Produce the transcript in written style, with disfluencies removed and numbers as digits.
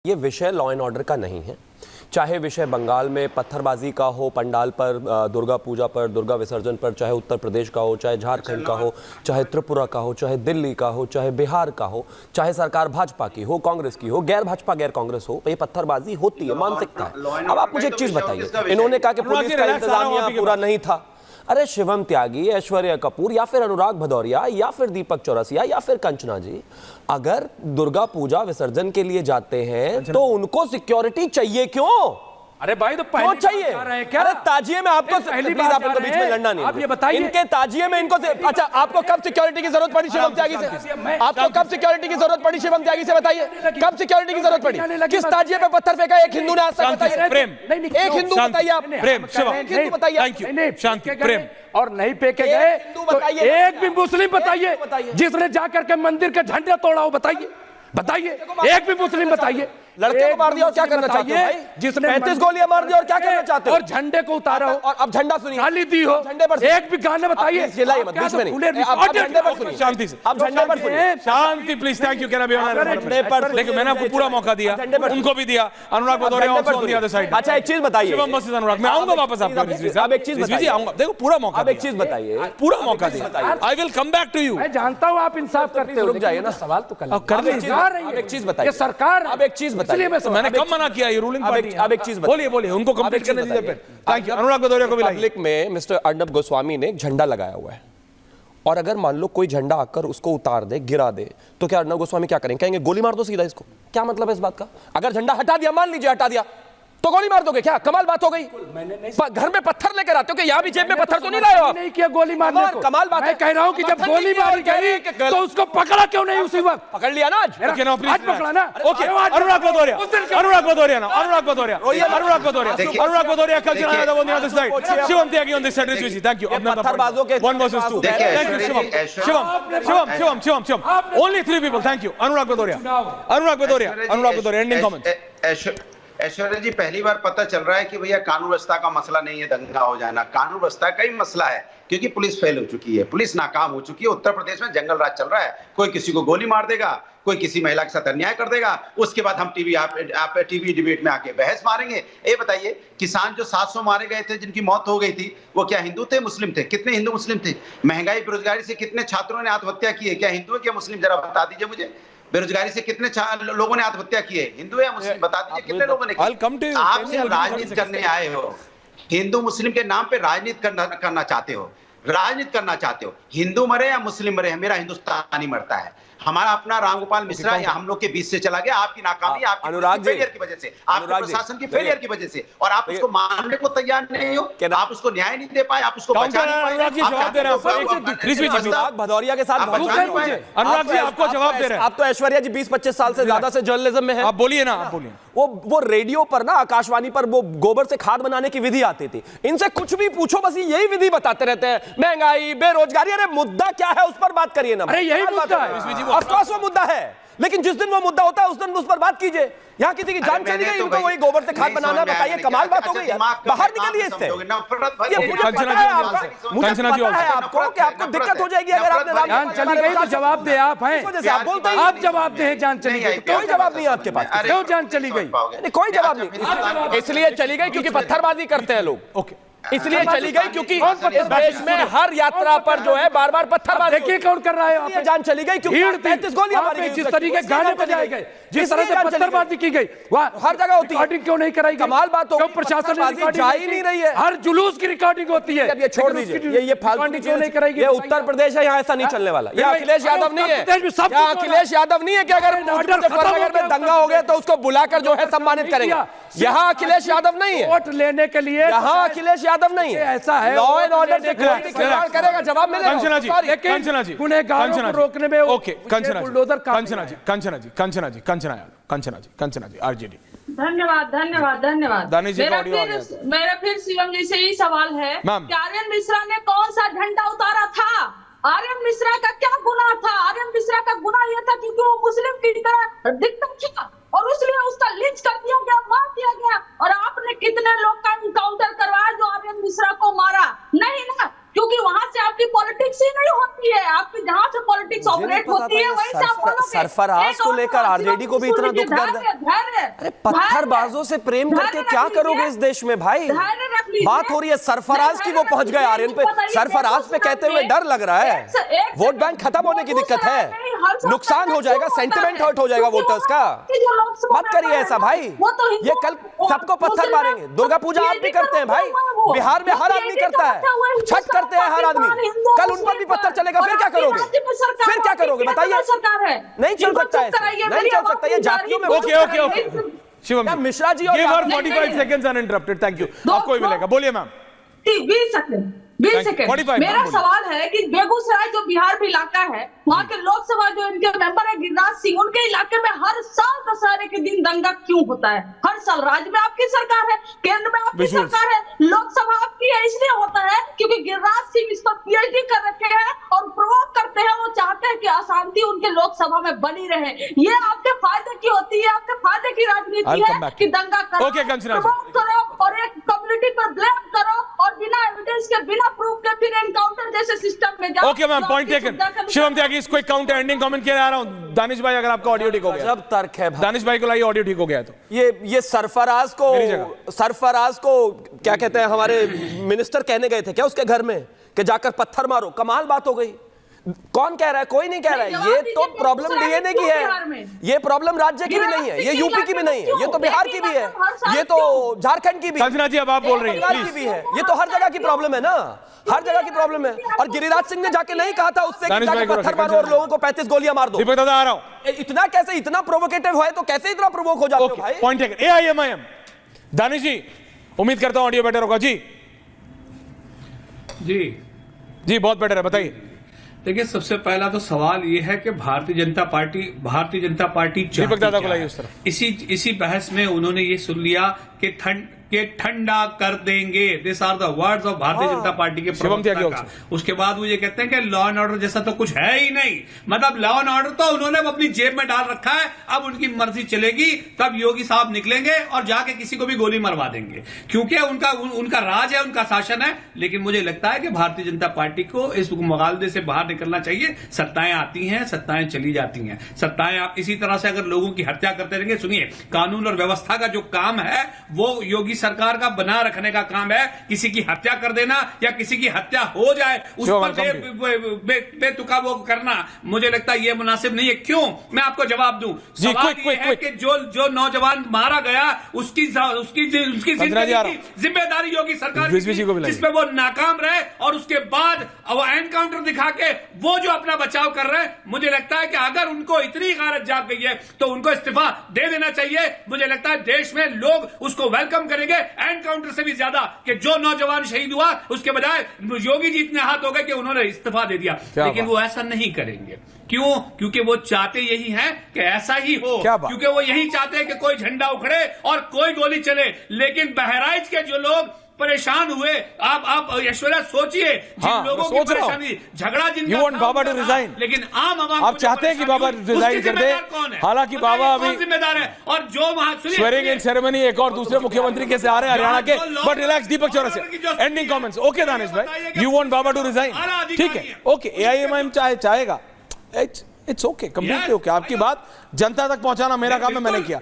ये विषय law and order का नहीं है। चाहे विषय बंगाल में पत्थरबाजी का हो, पंडाल पर, दुर्गा पूजा पर, दुर्गा विसर्जन पर, चाहे उत्तर प्रदेश का हो, चाहे झारखंड का हो, चाहे त्रिपुरा का हो, चाहे दिल्ली का हो, चाहे बिहार का हो, चाहे सरकार भाजपा की हो, कांग्रेस की हो, गैर भाजपा गैर कांग्रेस हो, ये पत्थरबाजी होती है, मानसिकता है। अब आप मुझे एक चीज बताइए, इन्होंने कहा कि पुलिस का इंतजामिया पूरा नहीं था। अरे शिवम त्यागी, ऐश्वर्या कपूर या फिर अनुराग भदौरिया या फिर दीपक चौरसिया या फिर कंचना जी, अगर दुर्गा पूजा विसर्जन के लिए जाते हैं तो उनको सिक्योरिटी चाहिए क्यों? अरे भाई तो पहले चाहिए क्या? अरे ताजिए में आपको प्लीज आप इनको बीच में लड़ना नहीं। आप ये बताइए, इनके ताजिए में इनको अच्छा, आपको कब सिक्योरिटी की जरूरत पड़ी शिवम त्यागी से? आपको कब सिक्योरिटी की जरूरत पड़ी शिवम त्यागी से? बताइए कब सिक्योरिटी की जरूरत पड़ी? किस ताजिए पे पत्थर फेंका एक हिंदू ने आज तक? बताइए प्रेम, एक हिंदू बताइए आप। प्रेम शिवम, एक हिंदू बताइए। थैंक यू, शांति, प्रेम। और नहीं फेंके गए तो एक भी मुस्लिम बताइए जिसने जाकर के मंदिर के झंडे तोड़ा हो? बताइए बताइए, एक भी मुस्लिम बताइए। लड़के को मार दिया और क्या करना चाहते हो भाई? जिसने 35 गोलियां मार दी और क्या करना चाहते हो? और झंडे को उतारा हो और अब झंडा सुनिए, गाली दी हो, झंडे पर एक भी गाना बताइए। चिल्लाइए मत बीच में नहीं। आप झंडे पर सुनिए, शांति से, आप झंडे पर सुनिए, शांति प्लीज। Thank you. लेकिन मैंने आपको पूरा मौका दिया, उनको भी दिया। Anurag Bhadauria on the other side. अच्छा एक चीज बताइए, शिवम वर्सेस अनुराग, मैं आऊंगा वापस आपको। अब एक चीज बताइए, आऊंगा, देखो पूरा मौका। अब एक चीज बताइए, पूरा मौका दिया। I will come back to you. मैं जानता हूं आप इंसाफ करते हो, रुक जाइए ना, सवाल तो कर लीजिए। अब एक चीज बताइए, सरकार, अब एक चीज बताइए, मैंने कब मना किया? ये रूलिंग पार्टी। अब एक चीज बोलिए बोलिए, उनको कंप्लीट करने दीजिए फिर। Thank you. अनुराग भदौरिया को भी लाइए। पब्लिक में मिस्टर अर्नब गोस्वामी ने एक झंडा लगाया हुआ है और अगर मान लो कोई झंडा आकर उसको उतार दे, गिरा दे, तो क्या अर्नब गोस्वामी क्या करेंगे? कहेंगे गोली मार दो सीधा इसको। क्या मतलब है इस बात का? अगर झंडा हटा दिया, मान लीजिए हटा दिया, तो गोली मार दोगे क्या? कमाल बात हो गई। घर में पत्थर लेकर आते हो कि यहाँ भी जेब में पत्थर तो नहीं लाए हो? नहीं किया गोली मारने को। कमाल बात है। मैं कह रहा हूँ कि जब गोली मारी गई तो उसको पकड़ा क्यों नहीं उसी वक्त? पकड़ लिया ना आज पकड़ा ना। ओके, अनुराग भदौरिया, अनुराग भदौरिया ना, अनुराग भदौरिया, अनुराग भदौरिया, अनुराग भदौरिया कल चलाया था वो on this side, Shivam Tyagi on this side. Rizvi, thank you. पत्थरबाजों के 1 versus 2। Thank you Shivam, Shivam, Shivam, Shivam, Shivam. Only 3 people. Thank you. Anurag Bhadauria, Anurag Bhadauria, Anurag Bhadauria, ending comments. Aishwarya ji, पहली बार पता चल रहा है कि भैया कानून व्यवस्था का मसला नहीं है दंगा हो जाना। कानून व्यवस्था का ही मसला है, क्योंकि पुलिस फेल हो चुकी है, पुलिस नाकाम हो चुकी है। उत्तर प्रदेश में जंगल राज चल रहा है। कोई किसी को गोली मार देगा, कोई किसी महिला के साथ अन्याय कर देगा, उसके बाद हम टीवी डिबेट में आके बहस मारेंगे। ये बताइए, किसान जो 700 मारे गए थे, जिनकी मौत हो गई थी, वो क्या हिंदू थे, मुस्लिम थे? कितने हिंदू मुस्लिम थे? महंगाई बेरोजगारी से कितने छात्रों ने आत्महत्या की है? क्या हिंदू है क्या मुस्लिम? जरा बता दीजिए मुझे। बेरोजगारी से कितने लोगों ने आत्महत्या की है? हिंदू या मुस्लिम? बता दीजिए कितने लोगों ने की? आप राजनीति करने आए हो, हिंदू मुस्लिम के नाम पे राजनीति करना चाहते हो, राजनीति करना चाहते हो। हिंदू मरे या मुस्लिम मरे, मेरा हिंदुस्तानी मरता है। हमारा अपना रामगोपाल मिश्रा या हम लोग के बीच से चला गया, आपकी नाकामी, आपकी फेलियर की वजह से, आपके प्रशासन की फेलियर की वजह से, और आप उसको मानने को तैयार नहीं हो। आप उसको न्याय नहीं दे पाए, आप उसको बचा नहीं पाए। अनुराग जी जवाब दे रहे हैं। अनुराग भदौरिया के साथ अनुराग जी आपको जवाब दे रहे हैं। आप तो ऐश्वर्या जी 20-25 साल से ज्यादा से जर्नलिज्म में है। आप बोलिए ना, आप बोलिए। वो रेडियो पर ना, आकाशवाणी पर वो गोबर से खाद बनाने की विधि आती थी। इनसे कुछ भी पूछो, बस यही विधि बताते रहते हैं। महंगाई, बेरोजगारी। अरे मुद्दा क्या है, उस पर बात करिए ना। अरे यही मुद्दा है, ऑफ कोर्स वो मुद्दा है, लेकिन जिस दिन वो मुद्दा होता है उस दिन उस पर बात कीजिए। यहाँ किसी की जान चली गई, इनको वही गोबर से खाद बनाना। बताइए, कमाल बात हो गई यार। बाहर निकलिए इससे। ये मुझे पता है आपको कि आपको दिक्कत हो जाएगी अगर आपने जान चली गई तो जवाब दे। आप हैं, आप बोलते हैं आप जवाब दे। जान चली गई तो कोई जवाब नहीं है आपके पास। क्यों जान चली गई? कोई जवाब नहीं। इसलिए चली गई क्योंकि पत्थरबाजी करते हैं लोग। ओके, इसलिए चली गई क्योंकि इस देश में हर यात्रा पर जो है बार बार पत्थरबाजी। देखिए कौन कर रहा है। जान चली गई क्योंकि 35 गोलियां मारी गई। जिस तरीके गाने बजाए गए, जिस तरह से पत्थरबाजी की गई, हर जगह होती है। रिकॉर्डिंग क्यों नहीं कराई? कमाल बात हो, प्रशासन जा ही नहीं रही है। हर जुलूस की रिकॉर्डिंग होती है। ये छोड़ दीजिए, ये फालतू क्यों नहीं कराई? ये उत्तर प्रदेश है, यहाँ ऐसा नहीं चलने वाला। ये अखिलेश यादव नहीं है, अखिलेश यादव नहीं है कि अगर में दंगा हो गया तो उसको बुलाकर जो है सम्मानित करेंगे। यहाँ अखिलेश यादव नहीं है। वोट लेने के लिए यहाँ अखिलेश यादव नहीं है। ऐसा है, लॉ एंड ऑर्डर से करेगा, जवाब मिलेगा। कंचना जी, कंचना जी, गुनहगारों को रोकने में ओके, कंचना जी, कंचना जी, कंचना जी, कंचना जी, कंचना यादव, कंचना जी, कंचना जी, आरजेडी। धन्यवाद धन्यवाद धन्यवाद। मेरा फिर सीएम जी से ही सवाल है कि आर्यन मिश्रा ने कौन सा झंडा उतारा था? आर्यन मिश्रा का क्या गुनाह था? आर्यन मिश्रा का गुनाह यह था क्योंकि वो मुस्लिम की तरह दिखता था और इसलिए उसका लिंच कर दिया गया, मार दिया गया। और आपने कितने लोग का इनकाउंटर करवाया जो आर्यन मिश्रा को मारा? नहीं ना, क्योंकि वहां से आपकी पॉलिटिक्स ही नहीं होती। आपकी है, आपकी जहाँ से पॉलिटिक्स ऑपरेट होती है वहीं से आप बोलोगे। सरफराज को लेकर आरजेडी को भी इतना दुख दर्द है। अरे पत्थरबाजों से प्रेम करके क्या करोगे इस देश में भाई? बात हो रही है सरफराज की, वो पहुंच गए आर्यन पे। सरफराज पे कहते हुए डर लग रहा है, वोट बैंक खत्म होने की दिक्कत है, नुकसान हो जाएगा, सेंटिमेंट हर्ट हो जाएगा वोटर्स का। मत करिए ऐसा भाई, ये कल सबको पत्थर मारेंगे। दुर्गा पूजा आप भी करते हैं भाई, बिहार में हर आदमी करता है, छठ करते हैं हर आदमी, कल उन पर भी पत्थर चलेगा, फिर क्या करोगे? फिर क्या करोगे बताइए? नहीं चल सकता है, नहीं चल सकता, ये जातियों में। Okay Shivam Mishra ji, give her 45 seconds uninterrupted. Thank you, आपको ही मिलेगा, बोलिए मैम। 20 सेकंड। मेरा सवाल है कि बेगूसराय जो बिहार में इलाका है, वहाँ के लोकसभा जो इनके मेंबर है गिरिराज सिंह, उनके इलाके में हर साल दशहरे के दिन दंगा क्यों होता है? हर साल राज्य में आपकी सरकार है, केंद्र में आपकी सरकार है, लोकसभा आपकी है, इसलिए होता है क्योंकि गिरिराज सिंह इस पर पीएचडी कर रखे हैं और प्रोवोक करते हैं। वो चाहते हैं कि अशांति उनके लोकसभा में बनी रहे। ये आपके फायदे की होती है, आपके फायदे की राजनीति है कि दंगा करो, प्रोवोक करो और एक कम्युनिटी पर ब्लेम करो और बिना एविडेंस के, बिना प्रूफ के फिर एनकाउंटर जैसे सिस्टम में जाओ। Okay ma'am, point taken. Shivam Tyagi, इसको एक काउंटर एंडिंग कमेंट के लिए आ रहा हूं। दानिश भाई, अगर आपका ऑडियो ठीक हो गया, जब तर्क है भाई। दानिश भाई को लाइए, ऑडियो ठीक हो गया तो ये सरफराज को क्या कहते हैं, हमारे मिनिस्टर कहने गए थे क्या उसके घर में कि जाकर पत्थर मारो? कमाल बात हो गई। कौन कह रहा है? कोई नहीं कह रहा है। ये तो प्रॉब्लम डीएनए की है, ये प्रॉब्लम राज्य की भी नहीं है, ये यूपी की भी नहीं है, ये तो बिहार की भी है, ये तो झारखंड की भी है, जी अब आप बोल रही हैं की भी है। ये तो हर जगह की प्रॉब्लम है ना, हर जगह की प्रॉब्लम है। और गिरिराज सिंह ने जाके नहीं कहा था उससे कि जाके पत्थर मारो और लोगों को 35 गोलियां मार दो। दीपक दादा आ रहा हूं। इतना कैसे, इतना प्रोवोकेटिव है तो कैसे इतना प्रोवोक हो जाते हो भाई? Point taken. AIMIM दानिश जी, उम्मीद करता हूं ऑडियो बेटर होगा। जी जी बहुत बेटर है, बताइए। देखिए, सबसे पहला तो सवाल ये है कि भारतीय जनता पार्टी दीपक दादा को लाइए उस तरफ। इसी बहस में उन्होंने ये सुन लिया कि ठंडा कर देंगे। This are the words of Bharatiya Janata party के प्रवक्ता का। उसके बाद वो ये कहते हैं कि लॉ एंड ऑर्डर जैसा तो कुछ है ही नहीं। मतलब लॉ एंड ऑर्डर तो उन्होंने अपनी जेब में डाल रखा है, अब उनकी मर्जी चलेगी तब योगी साहब निकलेंगे और जाके किसी को भी गोली मरवा देंगे, क्योंकि उनका राज है, उनका शासन है। लेकिन मुझे लगता है कि भारतीय जनता पार्टी को इस मुगालदे से बाहर निकलना चाहिए। सत्ताएं आती हैं, सत्ताएं चली जाती हैं। सत्ताएं आप इसी तरह से अगर लोगों की हत्या करते रहेंगे, सुनिए, कानून और व्यवस्था का जो काम है वो योगी सरकार का बना रखने का काम है। किसी की हत्या कर देना या किसी की हत्या हो जाए उस पर बेतुका वो करना, मुझे लगता है ये मुनासिब नहीं है। क्यों? मैं आपको जवाब दूं। सवाल ये है कि जो नौजवान मारा गया उसकी जिम्मेदारी योगी सरकार की, जिसमें वो नाकाम रहे और उसके बाद वो एनकाउंटर दिखा के वो जो अपना बचाव कर रहे हैं, मुझे लगता है कि अगर उनको इतनी गारत जाग गई है तो उनको इस्तीफा दे देना चाहिए। मुझे लगता है देश में लोग उसको वेलकम करेंगे एनकाउंटर से भी ज्यादा, कि जो नौजवान शहीद हुआ उसके बजाय योगी जी इतने हाथ हो गए कि उन्होंने इस्तीफा दे दिया। लेकिन वो ऐसा नहीं करेंगे। क्यों? क्योंकि वो चाहते यही हैं कि ऐसा ही हो, क्योंकि वो यही चाहते हैं कि कोई झंडा उखड़े और कोई गोली चले। लेकिन बहराइच के जो लोग परेशान हुए, आप ऐश्वर्या सोचिए, जिन लोगों की परेशानी, झगड़ा जिनका बाबा टू रिजाइन, लेकिन आम आवाम आप चाहते हैं कि बाबा रिजाइन कर दे। हालांकि बाबा अभी जिम्मेदार है और जो वहां स्वेरिंग इन सेरेमनी एक और दूसरे मुख्यमंत्री के से आ रहे हैं हरियाणा के। But relax, Deepak Chaurasia, ending comments. Okay Danish भाई, you want Baba to resign, ठीक है, ओके। AIMIM चाहेगा, इट्स ओके, कंप्लीटली ओके। आपकी बात जनता तक पहुंचाना मेरा काम है, मैंने किया।